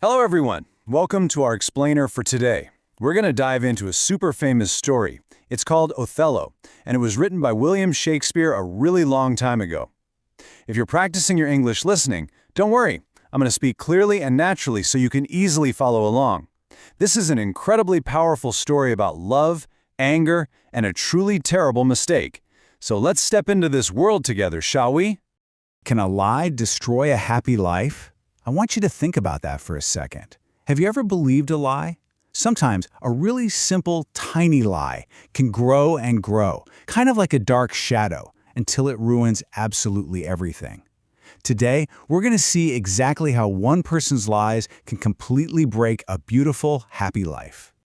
Hello everyone, welcome to our explainer for today. We're going to dive into a super famous story. It's called Othello, and it was written by William Shakespeare a really long time ago. If you're practicing your English listening, don't worry. I'm going to speak clearly and naturally so you can easily follow along. This is an incredibly powerful story about love, anger, and a truly terrible mistake. So let's step into this world together, shall we? Can a lie destroy a happy life? I want you to think about that for a second. Have you ever believed a lie? Sometimes a really simple, tiny lie can grow and grow, kind of like a dark shadow, until it ruins absolutely everything. Today, we're going to see exactly how one person's lies can completely break a beautiful, happy life.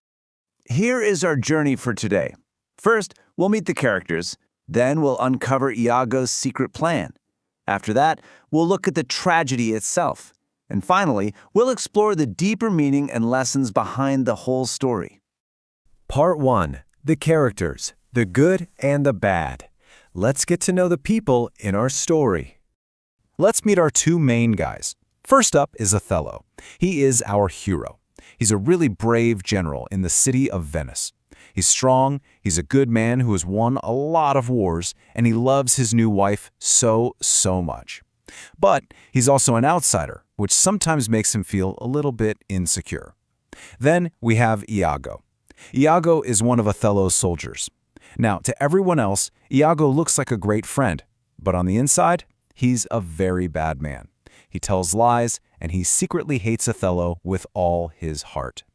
Here is our journey for today. First, we'll meet the characters. Then we'll uncover Iago's secret plan. After that, we'll look at the tragedy itself. And finally, we'll explore the deeper meaning and lessons behind the whole story. Part 1. The characters, the good and the bad. Let's get to know the people in our story. Let's meet our two main guys. First up is Othello. He is our hero. He's a really brave general in the city of Venice. He's strong, he's a good man who has won a lot of wars, and he loves his new wife so much. But he's also an outsider, which sometimes makes him feel a little bit insecure. Then we have Iago. Iago is one of Othello's soldiers. Now, to everyone else, Iago looks like a great friend, but on the inside, he's a very bad man. He tells lies, and he secretly hates Othello with all his heart.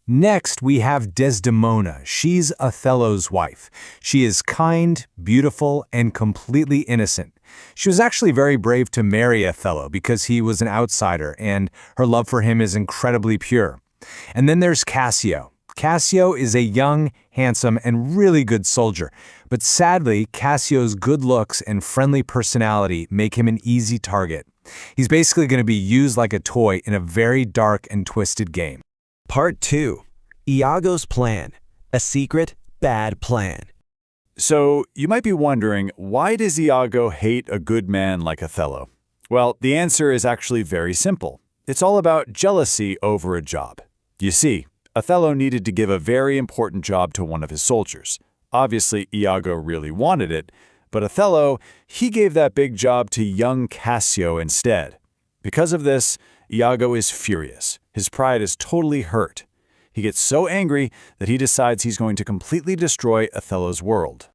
Next, we have Desdemona. She's Othello's wife. She is kind, beautiful, and completely innocent. She was actually very brave to marry Othello because he was an outsider, and her love for him is incredibly pure. And then there's Cassio. Cassio is a young, handsome, and really good soldier. But sadly, Cassio's good looks and friendly personality make him an easy target. He's basically going to be used like a toy in a very dark and twisted game. Part 2. Iago's plan. A secret, bad plan. So, you might be wondering, why does Iago hate a good man like Othello? Well, the answer is actually very simple. It's all about jealousy over a job. You see, Othello needed to give a very important job to one of his soldiers. Obviously, Iago really wanted it, but Othello, he gave that big job to young Cassio instead. Because of this, Iago is furious. His pride is totally hurt. He gets so angry that he decides he's going to completely destroy Othello's world.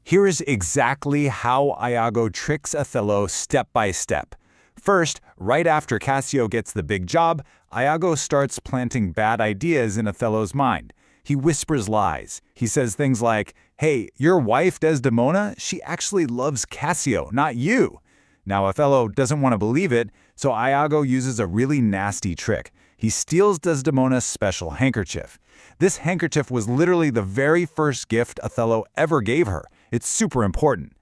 Here is exactly how Iago tricks Othello step by step. First, right after Cassio gets the big job, Iago starts planting bad ideas in Othello's mind. He whispers lies. He says things like, "Hey, your wife Desdemona, she actually loves Cassio, not you." Now Othello doesn't want to believe it, so Iago uses a really nasty trick. He steals Desdemona's special handkerchief. This handkerchief was literally the very first gift Othello ever gave her. It's super important.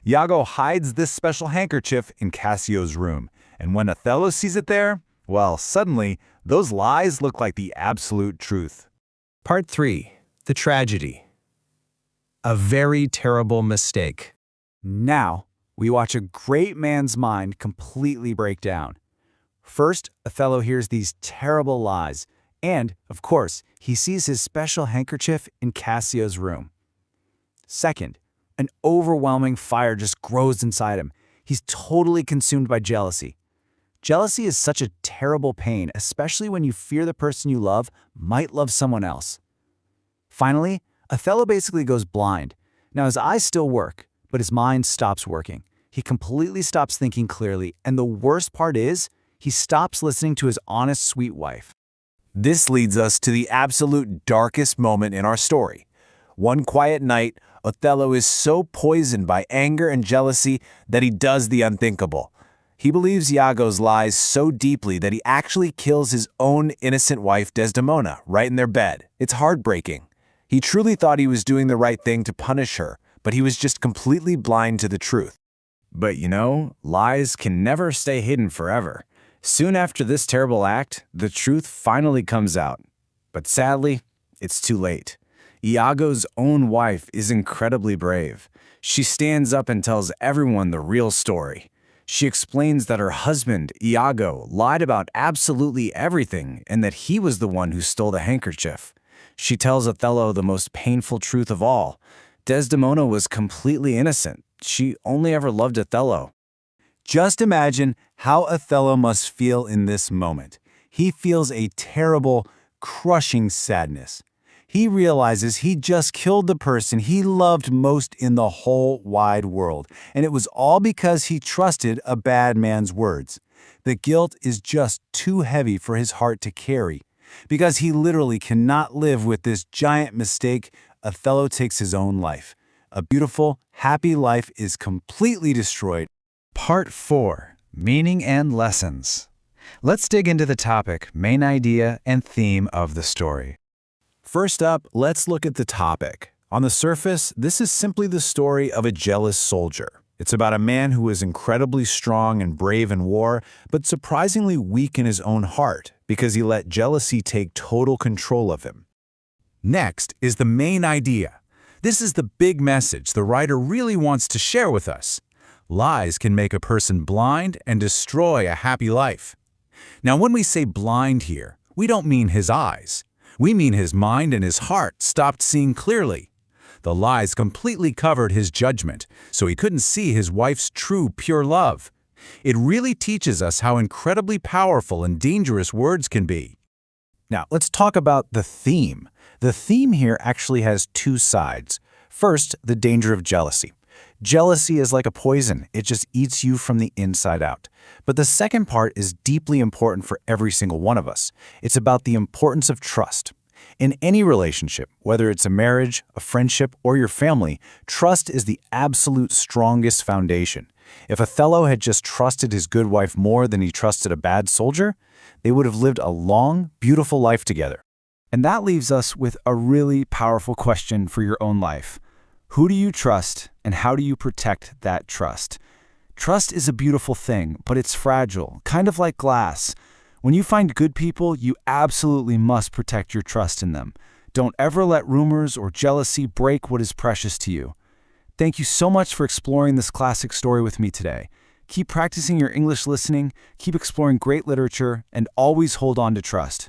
Iago hides this special handkerchief in Cassio's room, and when Othello sees it there, well, suddenly, those lies look like the absolute truth. Part 3. The tragedy. A very terrible mistake. Now, we watch a great man's mind completely break down. First, Othello hears these terrible lies, and, of course, he sees his special handkerchief in Cassio's room. Second, an overwhelming fire just grows inside him. He's totally consumed by jealousy. Jealousy is such a terrible pain, especially when you fear the person you love might love someone else. Finally, Othello basically goes blind. Now his eyes still work, but his mind stops working. He completely stops thinking clearly, and the worst part is, he stops listening to his honest, sweet wife. This leads us to the absolute darkest moment in our story. One quiet night, Othello is so poisoned by anger and jealousy that he does the unthinkable. He believes Iago's lies so deeply that he actually kills his own innocent wife Desdemona right in their bed. It's heartbreaking. He truly thought he was doing the right thing to punish her, but he was just completely blind to the truth. But you know, lies can never stay hidden forever. Soon after this terrible act, the truth finally comes out. But sadly, it's too late. Iago's own wife is incredibly brave. She stands up and tells everyone the real story. She explains that her husband, Iago, lied about absolutely everything and that he was the one who stole the handkerchief. She tells Othello the most painful truth of all. Desdemona was completely innocent. She only ever loved Othello. Just imagine how Othello must feel in this moment. He feels a terrible, crushing sadness. He realizes he just killed the person he loved most in the whole wide world, and it was all because he trusted a bad man's words. The guilt is just too heavy for his heart to carry. Because he literally cannot live with this giant mistake, Othello takes his own life. A beautiful, happy life is completely destroyed. Part 4. Meaning and Lessons. Let's dig into the topic, main idea, and theme of the story. First up, let's look at the topic. On the surface, this is simply the story of a jealous soldier. It's about a man who is incredibly strong and brave in war, but surprisingly weak in his own heart because he let jealousy take total control of him. Next is the main idea. This is the big message the writer really wants to share with us. Lies can make a person blind and destroy a happy life. Now, when we say blind here, we don't mean his eyes. We mean his mind and his heart stopped seeing clearly. The lies completely covered his judgment, so he couldn't see his wife's true, pure love. It really teaches us how incredibly powerful and dangerous words can be. Now, let's talk about the theme. The theme here actually has two sides. First, the danger of jealousy. Jealousy is like a poison. It just eats you from the inside out. But the second part is deeply important for every single one of us. It's about the importance of trust. In any relationship, whether it's a marriage, a friendship, or your family, trust is the absolute strongest foundation. If Othello had just trusted his good wife more than he trusted a bad soldier, they would have lived a long, beautiful life together. And that leaves us with a really powerful question for your own life. Who do you trust, and how do you protect that trust? Trust is a beautiful thing, but it's fragile, kind of like glass. When you find good people, you absolutely must protect your trust in them. Don't ever let rumors or jealousy break what is precious to you. Thank you so much for exploring this classic story with me today. Keep practicing your English listening, keep exploring great literature, and always hold on to trust.